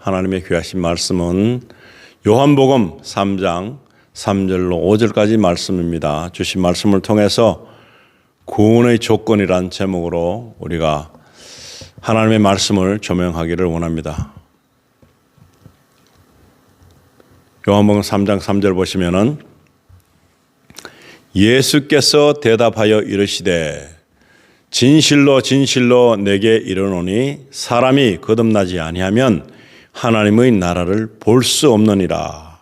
하나님의 귀하신 말씀은 요한복음 3장 3절로 5절까지 말씀입니다. 주신 말씀을 통해서 구원의 조건이란 제목으로 우리가 하나님의 말씀을 조명하기를 원합니다. 요한복음 3장 3절 보시면은 예수께서 대답하여 이르시되 진실로 진실로 내게 이르노니 사람이 거듭나지 아니하면 하나님의 나라를 볼 수 없느니라.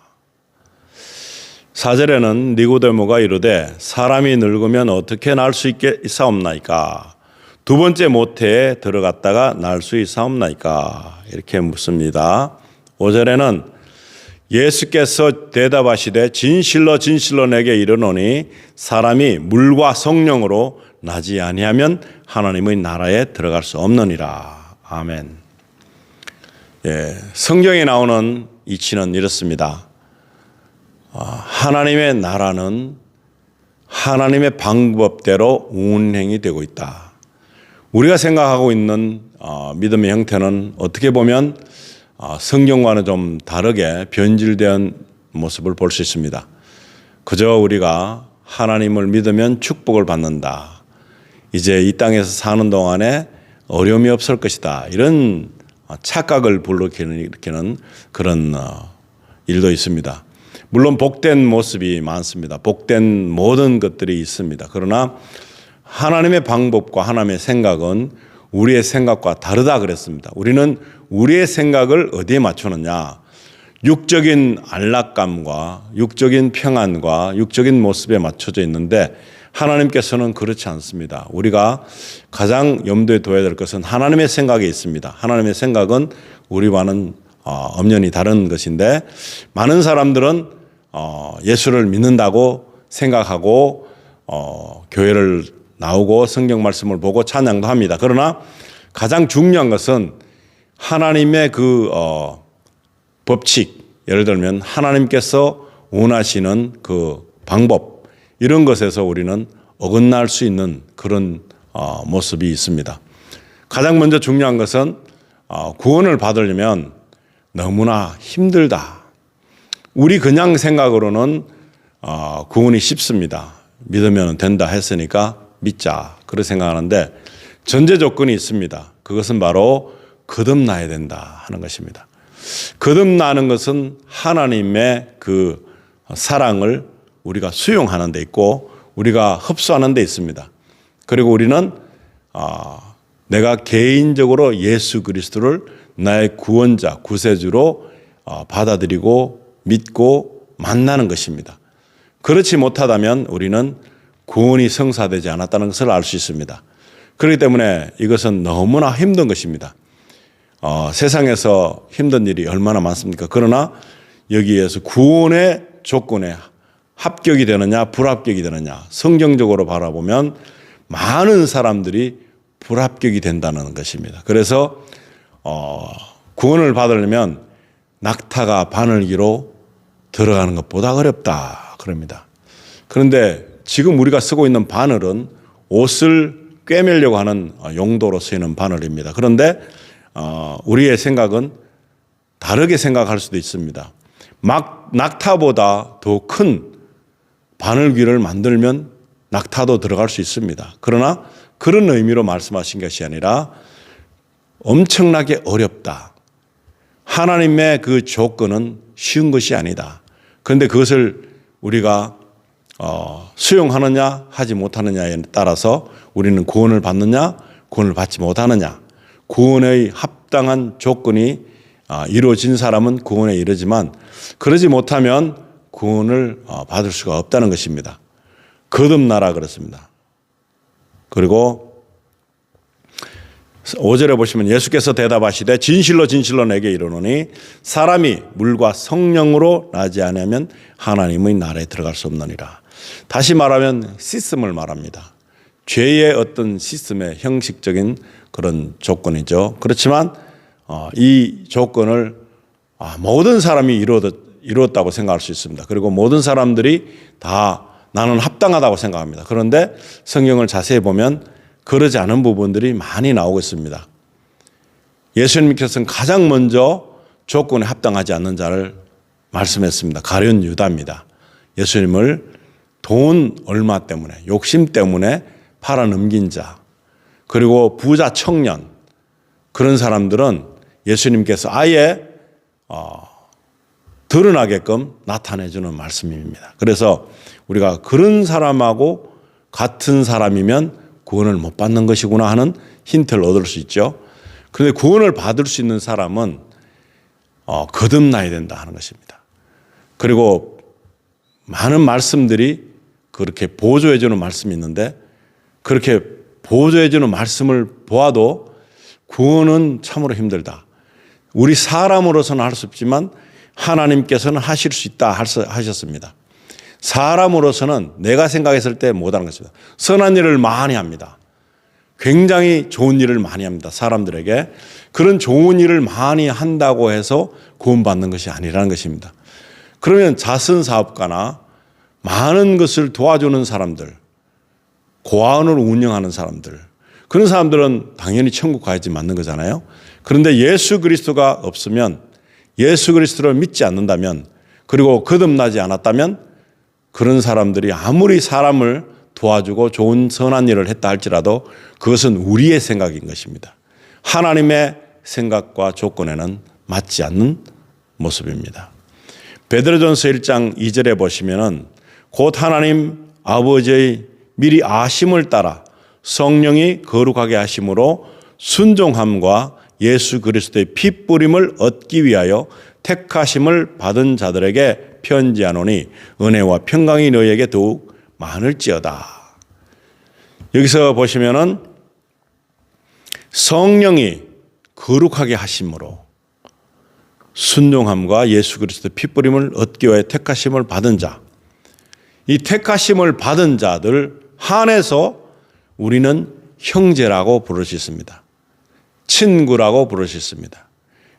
4절에는 니고데모가 이르되 사람이 늙으면 어떻게 날 수 있사옵나이까? 두 번째 모태에 들어갔다가 날 수 있사옵나이까? 이렇게 묻습니다. 5절에는 예수께서 대답하시되 진실로 진실로 내게 이르노니 사람이 물과 성령으로 나지 아니하면 하나님의 나라에 들어갈 수 없느니라. 아멘. 성경에 나오는 이치는 이렇습니다. 하나님의 나라는 하나님의 방법대로 운행이 되고 있다. 우리가 생각하고 있는 믿음의 형태는 어떻게 보면 성경과는 좀 다르게 변질된 모습을 볼 수 있습니다. 그저 우리가 하나님을 믿으면 축복을 받는다. 이제 이 땅에서 사는 동안에 어려움이 없을 것이다. 이런 착각을 불러일으키는 그런 일도 있습니다. 물론 복된 모습이 많습니다. 복된 모든 것들이 있습니다. 그러나 하나님의 방법과 하나님의 생각은 우리의 생각과 다르다 그랬습니다. 우리는 우리의 생각을 어디에 맞추느냐? 육적인 안락감과 육적인 평안과 육적인 모습에 맞춰져 있는데 하나님께서는 그렇지 않습니다. 우리가 가장 염두에 둬야 될 것은 하나님의 생각이 있습니다. 하나님의 생각은 우리와는 엄연히 다른 것인데 많은 사람들은 예수를 믿는다고 생각하고 교회를 나오고 성경 말씀을 보고 찬양도 합니다. 그러나 가장 중요한 것은 하나님의 그 법칙, 예를 들면 하나님께서 원하시는 그 방법, 이런 것에서 우리는 어긋날 수 있는 그런 모습이 있습니다. 가장 먼저 중요한 것은 구원을 받으려면 너무나 힘들다. 우리 그냥 생각으로는 구원이 쉽습니다. 믿으면 된다 했으니까 믿자. 그렇게 생각하는데 전제 조건이 있습니다. 그것은 바로 거듭나야 된다 하는 것입니다. 거듭나는 것은 하나님의 그 사랑을 우리가 수용하는 데 있고 우리가 흡수하는 데 있습니다. 그리고 우리는 내가 개인적으로 예수 그리스도를 나의 구원자, 구세주로 받아들이고 믿고 만나는 것입니다. 그렇지 못하다면 우리는 구원이 성사되지 않았다는 것을 알 수 있습니다. 그렇기 때문에 이것은 너무나 힘든 것입니다. 세상에서 힘든 일이 얼마나 많습니까? 그러나 여기에서 구원의 조건에 합격이 되느냐 불합격이 되느냐 성경적으로 바라보면 많은 사람들이 불합격이 된다는 것입니다. 그래서 구원을 받으려면 낙타가 바늘기로 들어가는 것보다 어렵다 그럽니다. 그런데 지금 우리가 쓰고 있는 바늘은 옷을 꿰매려고 하는 용도로 쓰이는 바늘입니다. 그런데 우리의 생각은 다르게 생각할 수도 있습니다. 낙타보다 더 큰 바늘귀를 만들면 낙타도 들어갈 수 있습니다. 그러나 그런 의미로 말씀하신 것이 아니라 엄청나게 어렵다. 하나님의 그 조건은 쉬운 것이 아니다. 그런데 그것을 우리가 수용하느냐 하지 못하느냐에 따라서 우리는 구원을 받느냐 구원을 받지 못하느냐, 구원의 합당한 조건이 이루어진 사람은 구원에 이르지만 그러지 못하면 구원을 받을 수가 없다는 것입니다. 거듭나라 그랬습니다. 그리고 5절에 보시면 예수께서 대답하시되 진실로 진실로 내게 이르노니 사람이 물과 성령으로 나지 않으면 하나님의 나라에 들어갈 수 없느니라. 다시 말하면 시스템을 말합니다. 죄의 어떤 시스템의 형식적인 그런 조건이죠. 그렇지만 이 조건을 모든 사람이 이루었다고 생각할 수 있습니다. 그리고 모든 사람들이 다 나는 합당하다고 생각합니다. 그런데 성경을 자세히 보면 그러지 않은 부분들이 많이 나오고 있습니다. 예수님께서는 가장 먼저 조건에 합당하지 않는 자를 말씀했습니다. 가룟 유다입니다. 예수님을 돈 얼마 때문에, 욕심 때문에 팔아넘긴 자, 그리고 부자 청년, 그런 사람들은 예수님께서 아예 드러나게끔 나타내주는 말씀입니다. 그래서 우리가 그런 사람하고 같은 사람이면 구원을 못 받는 것이구나 하는 힌트를 얻을 수 있죠. 그런데 구원을 받을 수 있는 사람은 거듭나야 된다 하는 것입니다. 그리고 많은 말씀들이 그렇게 보조해 주는 말씀이 있는데, 그렇게 보조해 주는 말씀을 보아도 구원은 참으로 힘들다. 우리 사람으로서는 할 수 없지만 하나님께서는 하실 수 있다 하셨습니다. 사람으로서는 내가 생각했을 때 못하는 것입니다. 선한 일을 많이 합니다. 굉장히 좋은 일을 많이 합니다. 사람들에게. 그런 좋은 일을 많이 한다고 해서 구원받는 것이 아니라는 것입니다. 그러면 자선사업가나 많은 것을 도와주는 사람들, 고아원을 운영하는 사람들, 그런 사람들은 당연히 천국 가야지 맞는 거잖아요. 그런데 예수 그리스도가 없으면, 예수 그리스도를 믿지 않는다면, 그리고 거듭나지 않았다면 그런 사람들이 아무리 사람을 도와주고 좋은 선한 일을 했다 할지라도 그것은 우리의 생각인 것입니다. 하나님의 생각과 조건에는 맞지 않는 모습입니다. 베드로전서 1장 2절에 보시면은 곧 하나님 아버지의 미리 아심을 따라 성령이 거룩하게 하심으로 순종함과 예수 그리스도의 피 뿌림을 얻기 위하여 택하심을 받은 자들에게 편지하노니 은혜와 평강이 너희에게 더욱 많을지어다. 여기서 보시면은 성령이 거룩하게 하심으로 순종함과 예수 그리스도의 피 뿌림을 얻기 위하여 택하심을 받은 자, 이 택하심을 받은 자들 한해서 우리는 형제라고 부를 수 있습니다. 친구라고 부를 수 있습니다.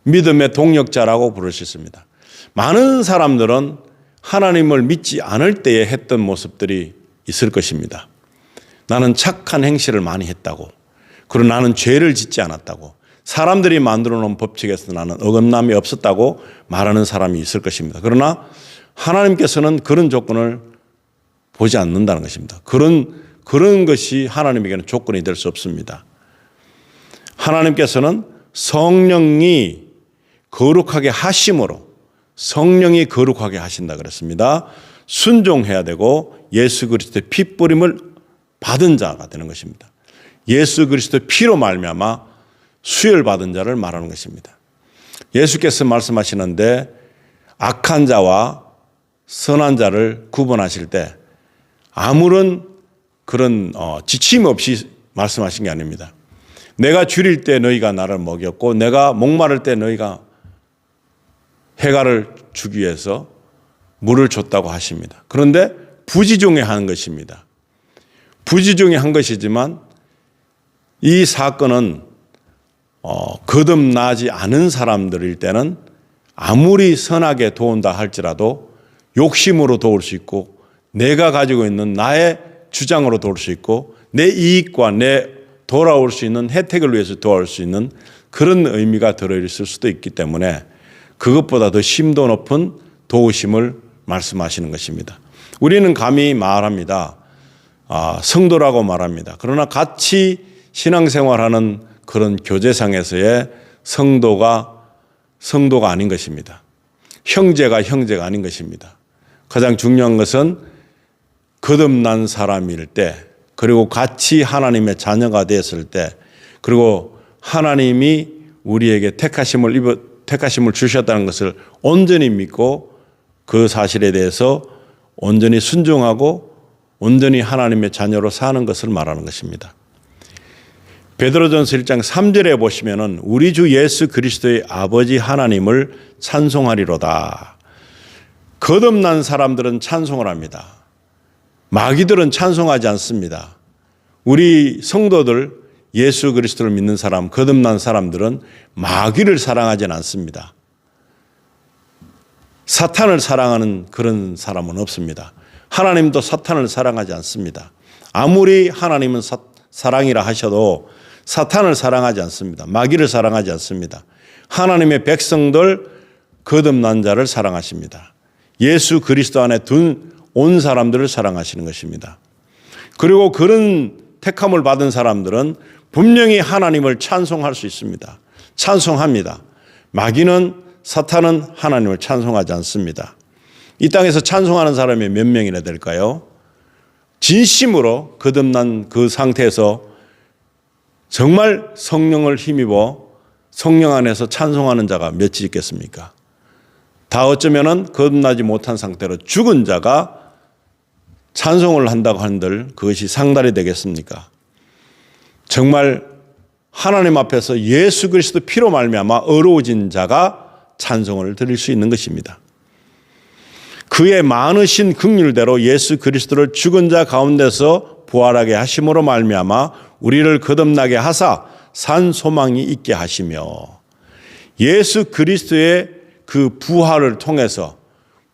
믿음의 동력자라고 부를 수 있습니다. 많은 사람들은 하나님을 믿지 않을 때에 했던 모습들이 있을 것입니다. 나는 착한 행실을 많이 했다고, 그리고 나는 죄를 짓지 않았다고, 사람들이 만들어 놓은 법칙에서 나는 어긋남이 없었다고 말하는 사람이 있을 것입니다. 그러나 하나님께서는 그런 조건을 보지 않는다는 것입니다. 그런 것이 하나님에게는 조건이 될 수 없습니다. 하나님께서는 성령이 거룩하게 하심으로, 성령이 거룩하게 하신다 그랬습니다. 순종해야 되고 예수 그리스도의 피 뿌림을 받은 자가 되는 것입니다. 예수 그리스도의 피로 말미암아 수혈받은 자를 말하는 것입니다. 예수께서 말씀하시는데 악한 자와 선한 자를 구분하실 때 아무런 그런 지침 없이 말씀하신 게 아닙니다. 내가 줄일 때 너희가 나를 먹였고 내가 목마를 때 너희가 해가를 주기 위해서 물을 줬다고 하십니다. 그런데 부지중에 한 것입니다. 부지중에 한 것이지만 이 사건은 거듭나지 않은 사람들일 때는 아무리 선하게 도운다 할지라도 욕심으로 도울 수 있고 내가 가지고 있는 나의 주장으로 도울 수 있고 내 이익과 내 돌아올 수 있는 혜택을 위해서 도울 수 있는 그런 의미가 들어있을 수도 있기 때문에 그것보다 더 심도 높은 도우심을 말씀하시는 것입니다. 우리는 감히 말합니다. 성도라고 말합니다. 그러나 같이 신앙생활하는 그런 교제상에서의 성도가 아닌 것입니다. 형제가 아닌 것입니다. 가장 중요한 것은 거듭난 사람일 때, 그리고 같이 하나님의 자녀가 되었을 때, 그리고 하나님이 우리에게 택하심을 주셨다는 것을 온전히 믿고 그 사실에 대해서 온전히 순종하고 온전히 하나님의 자녀로 사는 것을 말하는 것입니다. 베드로전서 1장 3절에 보시면은 우리 주 예수 그리스도의 아버지 하나님을 찬송하리로다. 거듭난 사람들은 찬송을 합니다. 마귀들은 찬송하지 않습니다. 우리 성도들, 예수 그리스도를 믿는 사람, 거듭난 사람들은 마귀를 사랑하지는 않습니다. 사탄을 사랑하는 그런 사람은 없습니다. 하나님도 사탄을 사랑하지 않습니다. 아무리 하나님은 사랑이라 하셔도 사탄을 사랑하지 않습니다. 마귀를 사랑하지 않습니다. 하나님의 백성들, 거듭난 자를 사랑하십니다. 예수 그리스도 안에 둔 온 사람들을 사랑하시는 것입니다. 그리고 그런 택함을 받은 사람들은 분명히 하나님을 찬송할 수 있습니다. 찬송합니다. 마귀는, 사탄은 하나님을 찬송하지 않습니다. 이 땅에서 찬송하는 사람이 몇 명이나 될까요? 진심으로 거듭난 그 상태에서 정말 성령을 힘입어 성령 안에서 찬송하는 자가 몇이 있겠습니까? 다 어쩌면은 거듭나지 못한 상태로 죽은 자가 찬송을 한다고 한들 그것이 상달이 되겠습니까? 정말 하나님 앞에서 예수 그리스도 피로 말미암아 어려워진 자가 찬송을 드릴 수 있는 것입니다. 그의 많으신 긍휼대로 예수 그리스도를 죽은 자 가운데서 부활하게 하심으로 말미암아 우리를 거듭나게 하사 산 소망이 있게 하시며, 예수 그리스도의 그 부활을 통해서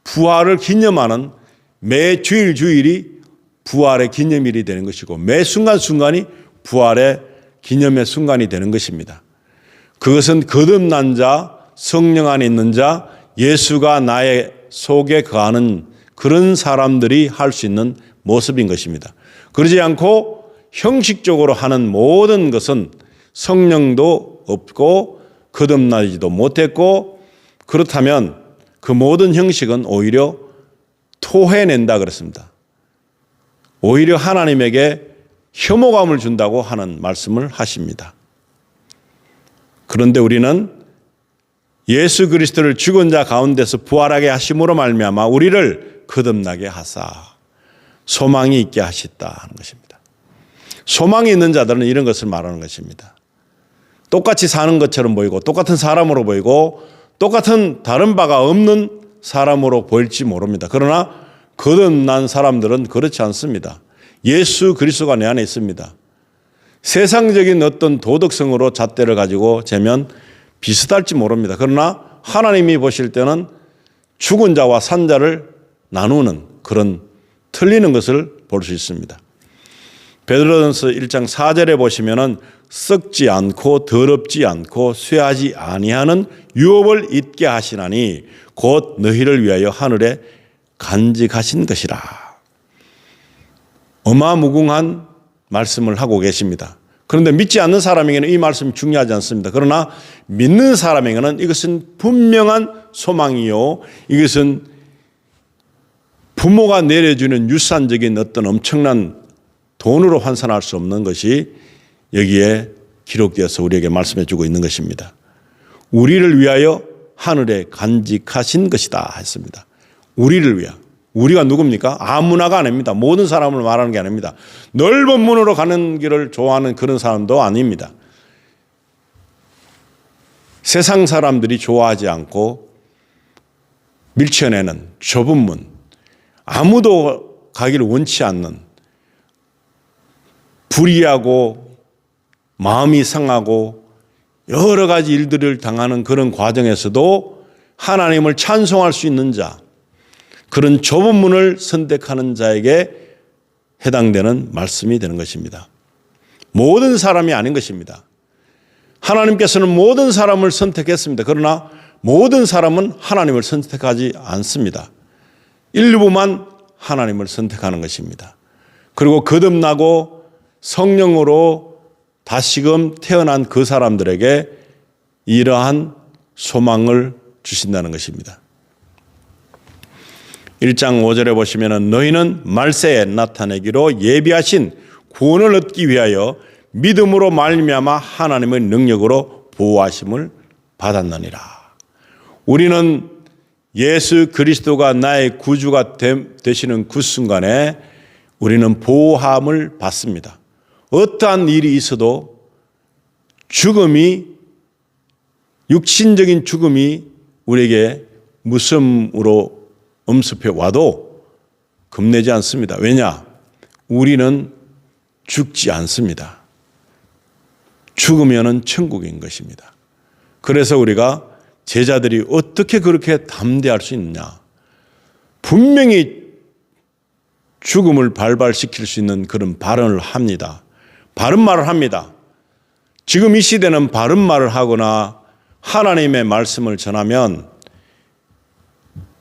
부활을 기념하는 매 주일이 부활의 기념일이 되는 것이고 매 순간순간이 부활의 기념의 순간이 되는 것입니다. 그것은 거듭난 자, 성령 안에 있는 자, 예수가 나의 속에 거하는 그런 사람들이 할 수 있는 모습인 것입니다. 그러지 않고 형식적으로 하는 모든 것은 성령도 없고 거듭나지도 못했고, 그렇다면 그 모든 형식은 오히려 토해낸다 그랬습니다. 오히려 하나님에게 혐오감을 준다고 하는 말씀을 하십니다. 그런데 우리는 예수 그리스도를 죽은 자 가운데서 부활하게 하심으로 말미암아 우리를 거듭나게 하사 소망이 있게 하셨다 하는 것입니다. 소망이 있는 자들은 이런 것을 말하는 것입니다. 똑같이 사는 것처럼 보이고 똑같은 사람으로 보이고 똑같은 다른 바가 없는 사람으로 보일지 모릅니다. 그러나 거듭난 사람들은 그렇지 않습니다. 예수 그리스도가 내 안에 있습니다. 세상적인 어떤 도덕성으로 잣대를 가지고 재면 비슷할지 모릅니다. 그러나 하나님이 보실 때는 죽은 자와 산 자를 나누는 그런 틀리는 것을 볼 수 있습니다. 베드로전서 1장 4절에 보시면은 썩지 않고 더럽지 않고 쇠하지 아니하는 유업을 잊게 하시나니 곧 너희를 위하여 하늘에 간직하신 것이라. 어마무궁한 말씀을 하고 계십니다. 그런데 믿지 않는 사람에게는 이 말씀이 중요하지 않습니다. 그러나 믿는 사람에게는 이것은 분명한 소망이요, 이것은 부모가 내려주는 유산적인 어떤 엄청난 돈으로 환산할 수 없는 것이 여기에 기록되어서 우리에게 말씀해 주고 있는 것입니다. 우리를 위하여 하늘에 간직하신 것이다 했습니다. 우리를 위하여. 우리가 누굽니까? 아무나가 아닙니다. 모든 사람을 말하는 게 아닙니다. 넓은 문으로 가는 길을 좋아하는 그런 사람도 아닙니다. 세상 사람들이 좋아하지 않고 밀쳐내는 좁은 문, 아무도 가기를 원치 않는, 불의하고 마음이 상하고 여러 가지 일들을 당하는 그런 과정에서도 하나님을 찬송할 수 있는 자, 그런 좁은 문을 선택하는 자에게 해당되는 말씀이 되는 것입니다. 모든 사람이 아닌 것입니다. 하나님께서는 모든 사람을 선택했습니다. 그러나 모든 사람은 하나님을 선택하지 않습니다. 일부만 하나님을 선택하는 것입니다. 그리고 거듭나고 성령으로 다시금 태어난 그 사람들에게 이러한 소망을 주신다는 것입니다. 1장 5절에 보시면 너희는 말세에 나타내기로 예비하신 구원을 얻기 위하여 믿음으로 말미암아 하나님의 능력으로 보호하심을 받았느니라. 우리는 예수 그리스도가 나의 구주가 되시는 그 순간에 우리는 보호함을 받습니다. 어떠한 일이 있어도 죽음이, 육신적인 죽음이 우리에게 무섬으로 엄습해 와도 겁내지 않습니다. 왜냐? 우리는 죽지 않습니다. 죽으면은 천국인 것입니다. 그래서 우리가 제자들이 어떻게 그렇게 담대할 수 있느냐? 분명히 죽음을 발발시킬 수 있는 그런 발언을 합니다. 바른 말을 합니다. 지금 이 시대는 바른 말을 하거나 하나님의 말씀을 전하면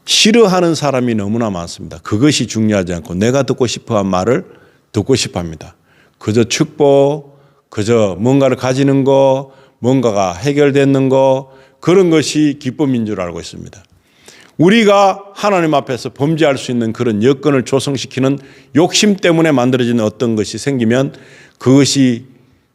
싫어하는 사람이 너무나 많습니다. 그것이 중요하지 않고 내가 듣고 싶어한 말을 듣고 싶어 합니다. 그저 축복, 그저 뭔가를 가지는 거, 뭔가가 해결되는 거, 그런 것이 기쁨인 줄 알고 있습니다. 우리가 하나님 앞에서 범죄할 수 있는 그런 여건을 조성시키는 욕심 때문에 만들어지는 어떤 것이 생기면 그것이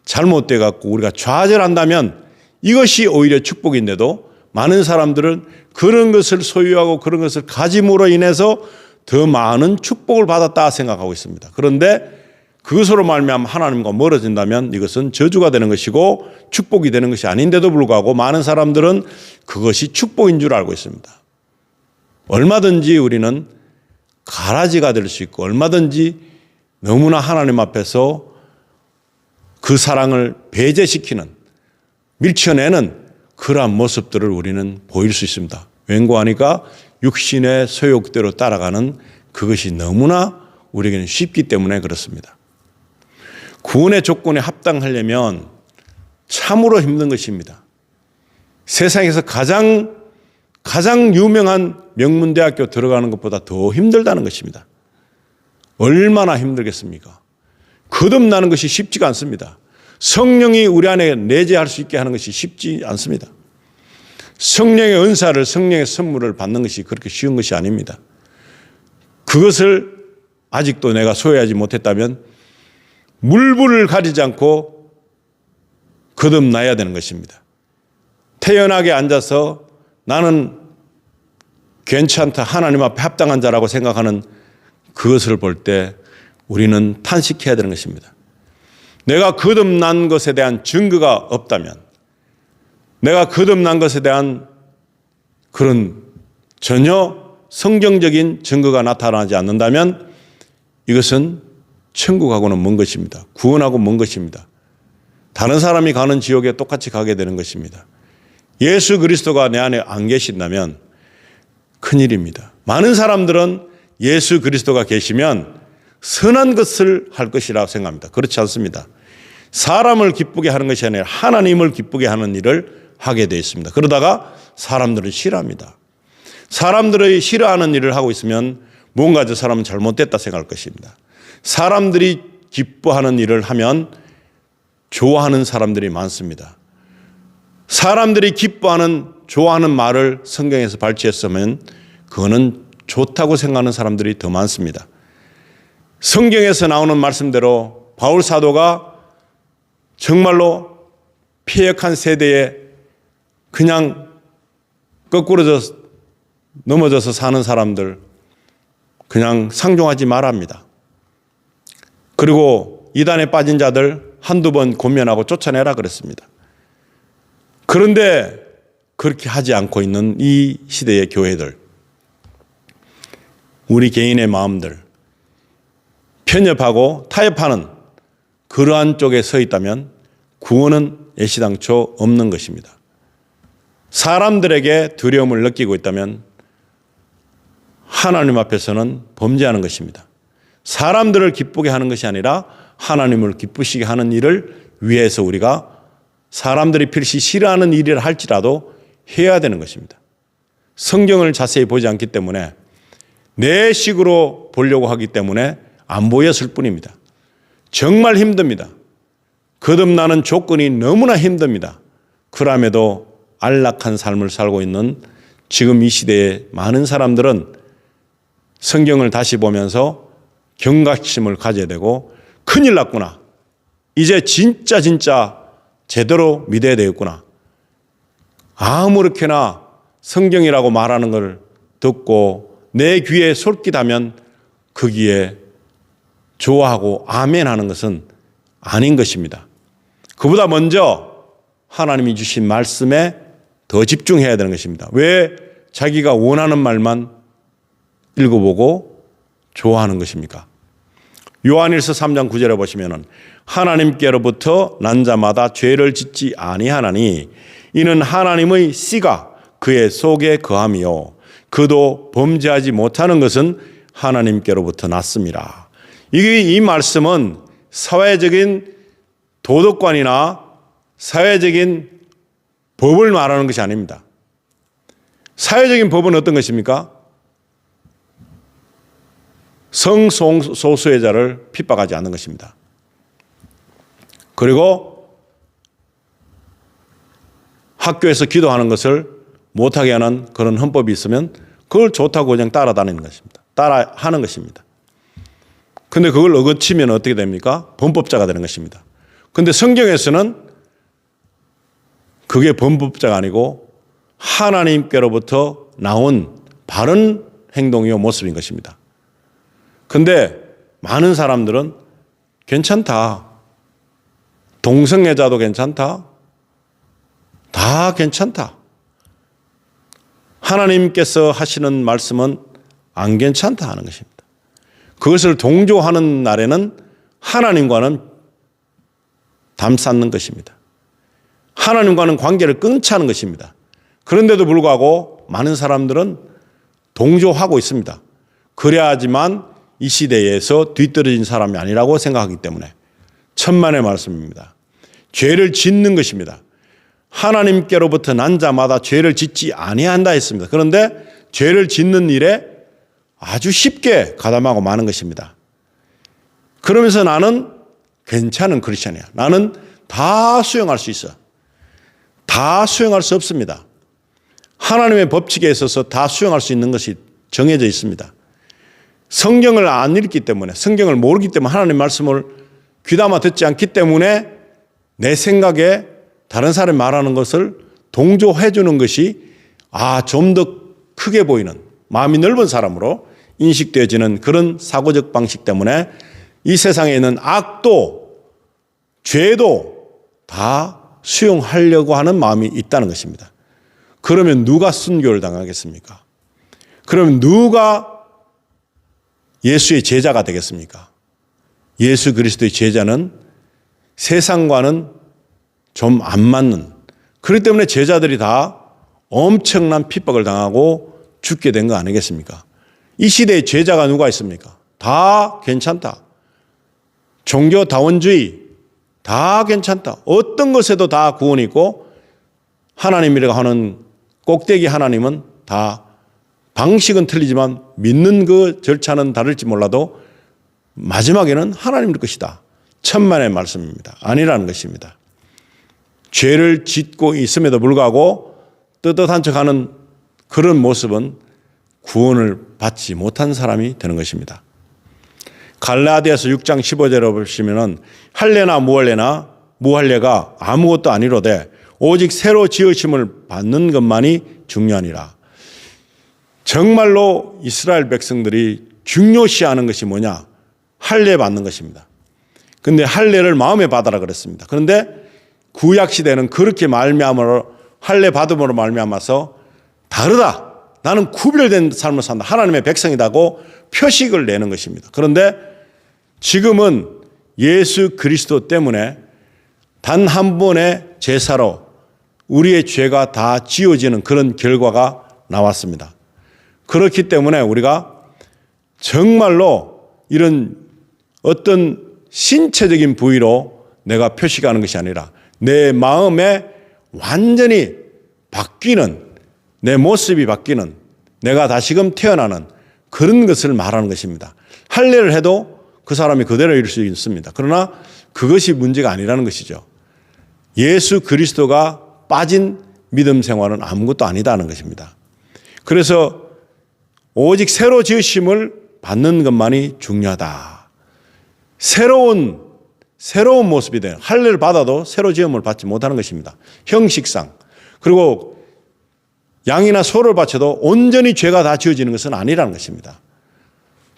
잘못돼 갖고 우리가 좌절한다면 이것이 오히려 축복인데도 많은 사람들은 그런 것을 소유하고 그런 것을 가짐으로 인해서 더 많은 축복을 받았다 생각하고 있습니다. 그런데 그것으로 말미암아 하나님과 멀어진다면 이것은 저주가 되는 것이고 축복이 되는 것이 아닌데도 불구하고 많은 사람들은 그것이 축복인 줄 알고 있습니다. 얼마든지 우리는 가라지가 될 수 있고 얼마든지 너무나 하나님 앞에서 그 사랑을 배제시키는, 밀쳐내는 그러한 모습들을 우리는 보일 수 있습니다. 왠고하니까 육신의 소욕대로 따라가는 그것이 너무나 우리에게는 쉽기 때문에 그렇습니다. 구원의 조건에 합당하려면 참으로 힘든 것입니다. 세상에서 가장 유명한 명문대학교 들어가는 것보다 더 힘들다는 것입니다. 얼마나 힘들겠습니까? 거듭나는 것이 쉽지가 않습니다. 성령이 우리 안에 내재할 수 있게 하는 것이 쉽지 않습니다. 성령의 은사를, 성령의 선물을 받는 것이 그렇게 쉬운 것이 아닙니다. 그것을 아직도 내가 소유하지 못했다면 물불을 가리지 않고 거듭나야 되는 것입니다. 태연하게 앉아서 나는 괜찮다, 하나님 앞에 합당한 자라고 생각하는 그것을 볼 때 우리는 탄식해야 되는 것입니다. 내가 거듭난 것에 대한 증거가 없다면, 내가 거듭난 것에 대한 그런 전혀 성경적인 증거가 나타나지 않는다면 이것은 천국하고는 먼 것입니다. 구원하고 먼 것입니다. 다른 사람이 가는 지옥에 똑같이 가게 되는 것입니다. 예수 그리스도가 내 안에 안 계신다면 큰일입니다. 많은 사람들은 예수 그리스도가 계시면 선한 것을 할 것이라고 생각합니다. 그렇지 않습니다. 사람을 기쁘게 하는 것이 아니라 하나님을 기쁘게 하는 일을 하게 되어 있습니다. 그러다가 사람들은 싫어합니다. 사람들의 싫어하는 일을 하고 있으면 뭔가 저 사람은 잘못됐다 생각할 것입니다. 사람들이 기뻐하는 일을 하면 좋아하는 사람들이 많습니다. 사람들이 기뻐하는, 좋아하는 말을 성경에서 발췌했으면 그거는 좋다고 생각하는 사람들이 더 많습니다. 성경에서 나오는 말씀대로 바울 사도가 정말로 폐역한 세대에 그냥 거꾸로 넘어져서 사는 사람들 그냥 상종하지 말합니다. 그리고 이단에 빠진 자들 한두 번 권면하고 쫓아내라 그랬습니다. 그런데 그렇게 하지 않고 있는 이 시대의 교회들, 우리 개인의 마음들, 편협하고 타협하는 그러한 쪽에 서 있다면 구원은 애시당초 없는 것입니다. 사람들에게 두려움을 느끼고 있다면 하나님 앞에서는 범죄하는 것입니다. 사람들을 기쁘게 하는 것이 아니라 하나님을 기쁘시게 하는 일을 위해서 우리가 사람들이 필시 싫어하는 일이라 할지라도 해야 되는 것입니다. 성경을 자세히 보지 않기 때문에 내 식으로 보려고 하기 때문에 안 보였을 뿐입니다. 정말 힘듭니다. 거듭나는 조건이 너무나 힘듭니다. 그럼에도 안락한 삶을 살고 있는 지금 이 시대의 많은 사람들은 성경을 다시 보면서 경각심을 가져야 되고 큰일 났구나. 이제 진짜 제대로 믿어야 되겠구나. 아무렇게나 성경이라고 말하는 걸 듣고 내 귀에 솔깃하면 거기에 좋아하고 아멘 하는 것은 아닌 것입니다. 그보다 먼저 하나님이 주신 말씀에 더 집중해야 되는 것입니다. 왜 자기가 원하는 말만 읽어보고 좋아하는 것입니까? 요한일서 3장 9절에 보시면은 하나님께로부터 난 자마다 죄를 짓지 아니하나니 이는 하나님의 씨가 그의 속에 거함이요 그도 범죄하지 못하는 것은 하나님께로부터 났습니다. 이 말씀은 사회적인 도덕관이나 사회적인 법을 말하는 것이 아닙니다. 사회적인 법은 어떤 것입니까? 성소수자를 핍박하지 않는 것입니다. 그리고 학교에서 기도하는 것을 못하게 하는 그런 헌법이 있으면 그걸 좋다고 그냥 따라다니는 것입니다. 따라하는 것입니다. 근데 그걸 어거치면 어떻게 됩니까? 범법자가 되는 것입니다. 근데 성경에서는 그게 범법자가 아니고 하나님께로부터 나온 바른 행동이요 모습인 것입니다. 근데 많은 사람들은 괜찮다. 동성애자도 괜찮다. 다 괜찮다. 하나님께서 하시는 말씀은 안 괜찮다 하는 것입니다. 그것을 동조하는 날에는 하나님과는 담 쌓는 것입니다. 하나님과는 관계를 끊지 하는 것입니다. 그런데도 불구하고 많은 사람들은 동조하고 있습니다. 그래야지만 이 시대에서 뒤떨어진 사람이 아니라고 생각하기 때문에 천만의 말씀입니다. 죄를 짓는 것입니다. 하나님께로부터 난 자마다 죄를 짓지 아니한다 했습니다. 그런데 죄를 짓는 일에 아주 쉽게 가담하고 마는 것입니다. 그러면서 나는 괜찮은 크리스천이야. 나는 다 수용할 수 있어. 다 수용할 수 없습니다. 하나님의 법칙에 있어서 다 수용할 수 있는 것이 정해져 있습니다. 성경을 안 읽기 때문에, 성경을 모르기 때문에, 하나님의 말씀을 귀담아 듣지 않기 때문에 내 생각에 다른 사람이 말하는 것을 동조해 주는 것이 좀 더 크게 보이는, 마음이 넓은 사람으로 인식되어지는 그런 사고적 방식 때문에 이 세상에 있는 악도 죄도 다 수용하려고 하는 마음이 있다는 것입니다. 그러면 누가 순교를 당하겠습니까? 그러면 누가 예수의 제자가 되겠습니까? 예수 그리스도의 제자는 세상과는 좀 안 맞는, 그렇기 때문에 제자들이 다 엄청난 핍박을 당하고 죽게 된 거 아니겠습니까? 이 시대에 제자가 누가 있습니까? 다 괜찮다. 종교다원주의 다 괜찮다. 어떤 것에도 다 구원이 있고 하나님이라고 하는 꼭대기 하나님은 다 방식은 틀리지만 믿는 그 절차는 다를지 몰라도 마지막에는 하나님일 것이다. 천만의 말씀입니다. 아니라는 것입니다. 죄를 짓고 있음에도 불구하고 떳떳한 척하는 그런 모습은 구원을 받지 못한 사람이 되는 것입니다. 갈라디아서 6장 15절에 보시면은 할례나 무할례가 아무것도 아니로되 오직 새로 지으심을 받는 것만이 중요하니라. 정말로 이스라엘 백성들이 중요시하는 것이 뭐냐? 할례 받는 것입니다. 그런데 할례를 마음에 받아라 그랬습니다. 그런데 구약 시대는 그렇게 말미암으로 할례 받음으로 말미암아서 다르다. 나는 구별된 삶을 산다. 하나님의 백성이다고 표식을 내는 것입니다. 그런데 지금은 예수 그리스도 때문에 단 한 번의 제사로 우리의 죄가 다 지워지는 그런 결과가 나왔습니다. 그렇기 때문에 우리가 정말로 이런 어떤 신체적인 부위로 내가 표시하는 것이 아니라 내 마음에 완전히 바뀌는, 내 모습이 바뀌는, 내가 다시금 태어나는 그런 것을 말하는 것입니다. 할례를 해도 그 사람이 그대로 이룰 수 있습니다. 그러나 그것이 문제가 아니라는 것이죠. 예수 그리스도가 빠진 믿음 생활은 아무것도 아니다는 것입니다. 그래서 오직 새로 지으심을 받는 것만이 중요하다. 새로운 모습이 돼요. 할례를 받아도 새로 지음을 받지 못하는 것입니다. 형식상. 그리고 양이나 소를 바쳐도 온전히 죄가 다 지어지는 것은 아니라는 것입니다.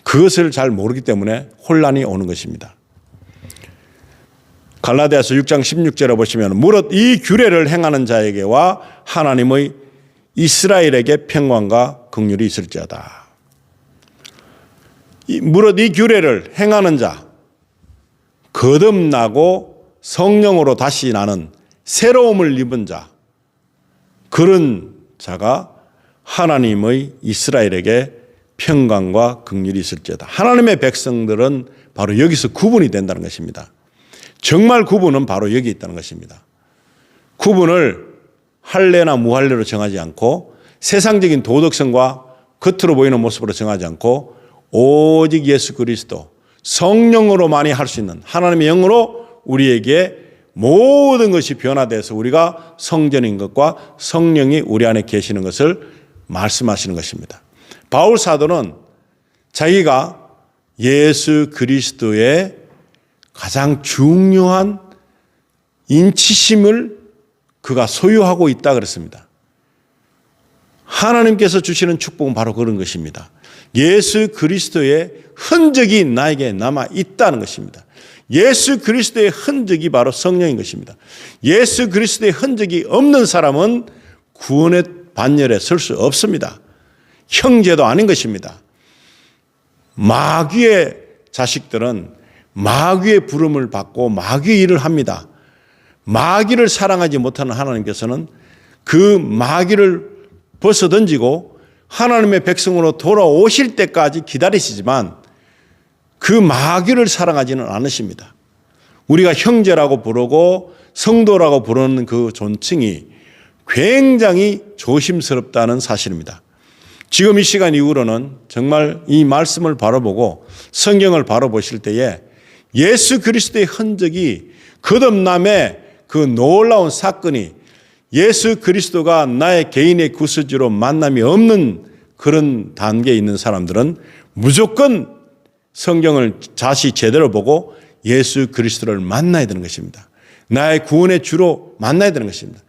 그것을 잘 모르기 때문에 혼란이 오는 것입니다. 갈라디아서 6장 16절에 보시면 무릇 이 규례를 행하는 자에게와 하나님의 이스라엘에게 평강과 긍휼이 있을지어다. 무릇 이 규례를 행하는 자, 거듭나고 성령으로 다시 나는 새로움을 입은 자, 그런 자가 하나님의 이스라엘에게 평강과 긍휼이 있을지어다. 하나님의 백성들은 바로 여기서 구분이 된다는 것입니다. 정말 구분은 바로 여기 있다는 것입니다. 구분을 할례나 무할례로 정하지 않고 세상적인 도덕성과 겉으로 보이는 모습으로 정하지 않고 오직 예수 그리스도 성령으로만이 할 수 있는 하나님의 영으로 우리에게 모든 것이 변화돼서 우리가 성전인 것과 성령이 우리 안에 계시는 것을 말씀하시는 것입니다. 바울 사도는 자기가 예수 그리스도의 가장 중요한 인치심을 그가 소유하고 있다 그랬습니다. 하나님께서 주시는 축복은 바로 그런 것입니다. 예수 그리스도의 흔적이 나에게 남아 있다는 것입니다. 예수 그리스도의 흔적이 바로 성령인 것입니다. 예수 그리스도의 흔적이 없는 사람은 구원의 반열에 설 수 없습니다. 형제도 아닌 것입니다. 마귀의 자식들은 마귀의 부름을 받고 마귀의 일을 합니다. 마귀를 사랑하지 못하는 하나님께서는 그 마귀를 벗어던지고 하나님의 백성으로 돌아오실 때까지 기다리시지만 그 마귀를 사랑하지는 않으십니다. 우리가 형제라고 부르고 성도라고 부르는 그 존칭이 굉장히 조심스럽다는 사실입니다. 지금 이 시간 이후로는 정말 이 말씀을 바라보고 성경을 바라보실 때에 예수 그리스도의 흔적이 거듭남의 그 놀라운 사건이 예수 그리스도가 나의 개인의 구세주로 만남이 없는 그런 단계에 있는 사람들은 무조건 성경을 다시 제대로 보고 예수 그리스도를 만나야 되는 것입니다. 나의 구원의 주로 만나야 되는 것입니다.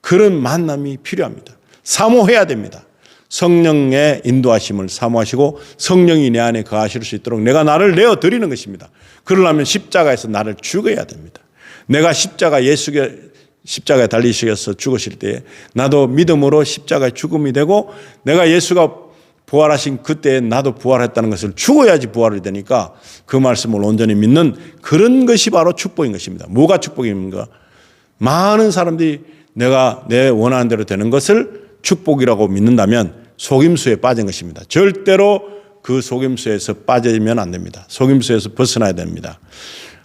그런 만남이 필요합니다. 사모해야 됩니다. 성령의 인도하심을 사모하시고 성령이 내 안에 거하실 수 있도록 내가 나를 내어드리는 것입니다. 그러려면 십자가에서 나를 죽어야 됩니다. 내가 십자가에 달리셔서 죽으실 때에 나도 믿음으로 십자가의 죽음이 되고 내가 예수가 부활하신 그때에 나도 부활했다는 것을 죽어야지 부활이 되니까 그 말씀을 온전히 믿는 그런 것이 바로 축복인 것입니다. 뭐가 축복입니까? 많은 사람들이 내가 내 원하는 대로 되는 것을 축복이라고 믿는다면 속임수에 빠진 것입니다. 절대로 그 속임수에서 빠지면 안 됩니다. 속임수에서 벗어나야 됩니다.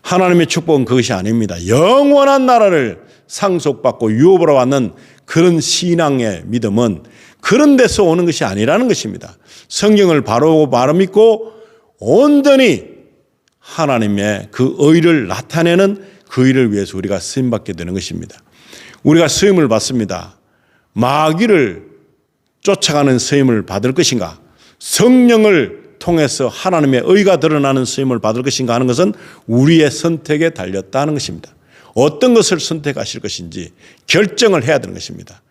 하나님의 축복은 그것이 아닙니다. 영원한 나라를 상속받고 유업으로 받는 그런 신앙의 믿음은 그런 데서 오는 것이 아니라는 것입니다. 성경을 바로 믿고 온전히 하나님의 그 의를 나타내는 그 일을 위해서 우리가 쓰임받게 되는 것입니다. 우리가 쓰임을 받습니다. 마귀를 쫓아가는 쓰임을 받을 것인가? 성령을 통해서 하나님의 의가 드러나는 쓰임을 받을 것인가 하는 것은 우리의 선택에 달렸다는 것입니다. 어떤 것을 선택하실 것인지 결정을 해야 되는 것입니다.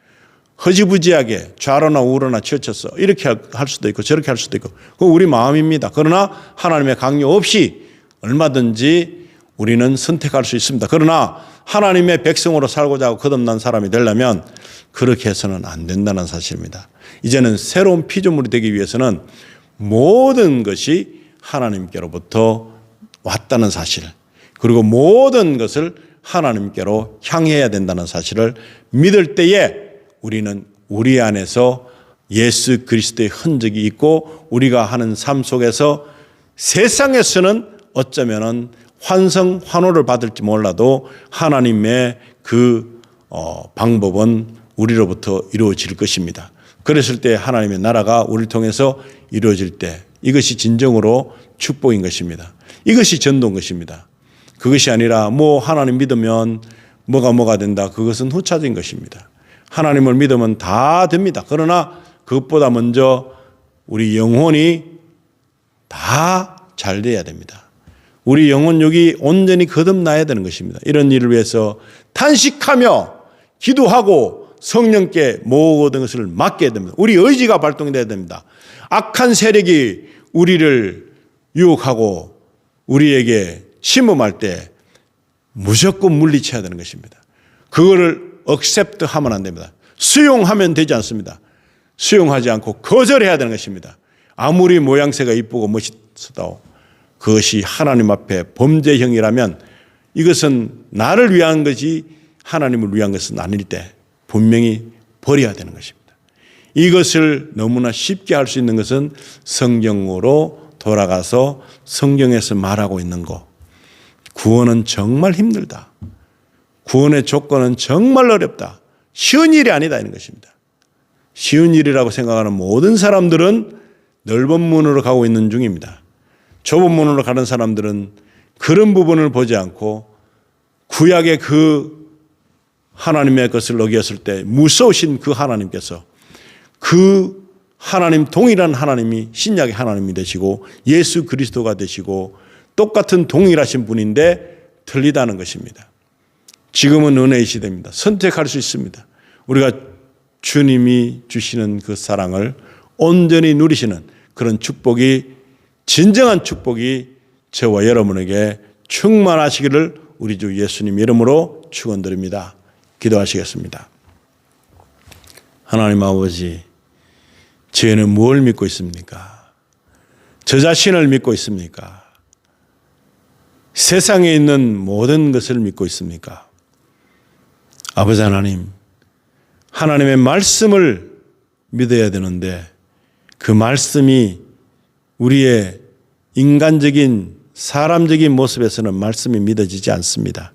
허지부지하게 좌로나 우로나 치우쳐서 이렇게 할 수도 있고 저렇게 할 수도 있고 그건 우리 마음입니다. 그러나 하나님의 강요 없이 얼마든지 우리는 선택할 수 있습니다. 그러나 하나님의 백성으로 살고자 하고 거듭난 사람이 되려면 그렇게 해서는 안 된다는 사실입니다. 이제는 새로운 피조물이 되기 위해서는 모든 것이 하나님께로부터 왔다는 사실, 그리고 모든 것을 하나님께로 향해야 된다는 사실을 믿을 때에 우리는 우리 안에서 예수 그리스도의 흔적이 있고 우리가 하는 삶 속에서 세상에서는 어쩌면은 환호를 받을지 몰라도 하나님의 그 방법은 우리로부터 이루어질 것입니다. 그랬을 때 하나님의 나라가 우리를 통해서 이루어질 때 이것이 진정으로 축복인 것입니다. 이것이 전도인 것입니다. 그것이 아니라 뭐 하나님 믿으면 뭐가 된다. 그것은 후차적인 것입니다. 하나님을 믿으면 다 됩니다. 그러나 그것보다 먼저 우리 영혼이 다 잘 돼야 됩니다. 우리 영혼력이 온전히 거듭나야 되는 것입니다. 이런 일을 위해서 탄식하며 기도하고 성령께 모든 것을 맡겨야 됩니다. 우리 의지가 발동돼야 됩니다. 악한 세력이 우리를 유혹하고 우리에게 침범할 때 무조건 물리쳐야 되는 것입니다. 그거를 억셉트 하면 안 됩니다. 수용하면 되지 않습니다. 수용하지 않고 거절해야 되는 것입니다. 아무리 모양새가 이쁘고 멋있어도 그것이 하나님 앞에 범죄형이라면 이것은 나를 위한 것이 하나님을 위한 것은 아닐 때 분명히 버려야 되는 것입니다. 이것을 너무나 쉽게 할 수 있는 것은 성경으로 돌아가서 성경에서 말하고 있는 것. 구원은 정말 힘들다. 구원의 조건은 정말 어렵다. 쉬운 일이 아니다 이런 것입니다. 쉬운 일이라고 생각하는 모든 사람들은 넓은 문으로 가고 있는 중입니다. 좁은 문으로 가는 사람들은 그런 부분을 보지 않고 구약의 그 하나님의 것을 어겼을 때 무서우신 그 하나님께서 그 하나님 동일한 하나님이 신약의 하나님이 되시고 예수 그리스도가 되시고 똑같은 동일하신 분인데 틀리다는 것입니다. 지금은 은혜의 시대입니다. 선택할 수 있습니다. 우리가 주님이 주시는 그 사랑을 온전히 누리시는 그런 축복이, 진정한 축복이 저와 여러분에게 충만하시기를 우리 주 예수님 이름으로 축원드립니다. 기도하시겠습니다. 하나님 아버지, 저희는 무엇을 믿고 있습니까? 저 자신을 믿고 있습니까? 세상에 있는 모든 것을 믿고 있습니까? 아버지 하나님, 하나님의 말씀을 믿어야 되는데 그 말씀이 우리의 인간적인 사람적인 모습에서는 말씀이 믿어지지 않습니다.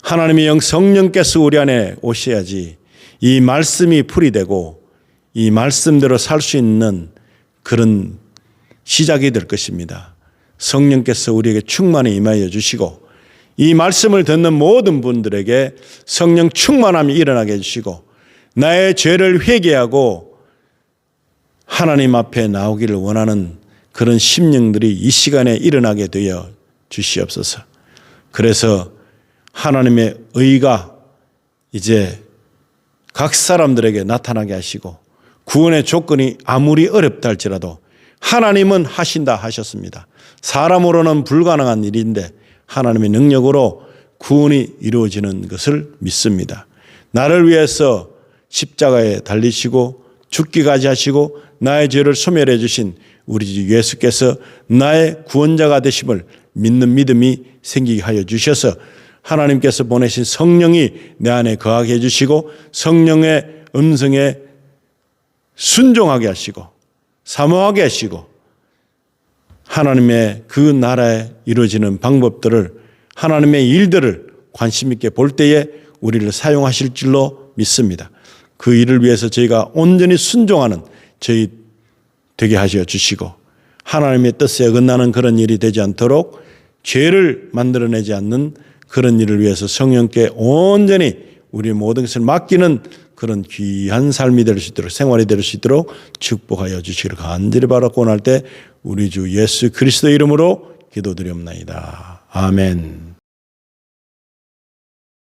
하나님의 영 성령께서 우리 안에 오셔야지 이 말씀이 풀이 되고 이 말씀대로 살 수 있는 그런 시작이 될 것입니다. 성령께서 우리에게 충만히 임하여 주시고 이 말씀을 듣는 모든 분들에게 성령 충만함이 일어나게 해주시고 나의 죄를 회개하고 하나님 앞에 나오기를 원하는 그런 심령들이 이 시간에 일어나게 되어 주시옵소서. 그래서 하나님의 의가 이제 각 사람들에게 나타나게 하시고 구원의 조건이 아무리 어렵다 할지라도 하나님은 하신다 하셨습니다. 사람으로는 불가능한 일인데 하나님의 능력으로 구원이 이루어지는 것을 믿습니다. 나를 위해서 십자가에 달리시고 죽기까지 하시고 나의 죄를 소멸해 주신 우리 주 예수께서 나의 구원자가 되심을 믿는 믿음이 생기게 하여 주셔서 하나님께서 보내신 성령이 내 안에 거하게 해주시고 성령의 음성에 순종하게 하시고 사모하게 하시고 하나님의 그 나라에 이루어지는 방법들을 하나님의 일들을 관심 있게 볼 때에 우리를 사용하실 줄로 믿습니다. 그 일을 위해서 저희가 온전히 순종하는 저희 되게 하셔 주시고 하나님의 뜻에 어긋나는 그런 일이 되지 않도록 죄를 만들어내지 않는 그런 일을 위해서 성령께 온전히 우리의 모든 것을 맡기는 그런 귀한 삶이 될 수 있도록 생활이 될 수 있도록 축복하여 주시기를 간절히 바라고 원할 때 우리 주 예수 그리스도 이름으로 기도드리옵나이다. 아멘.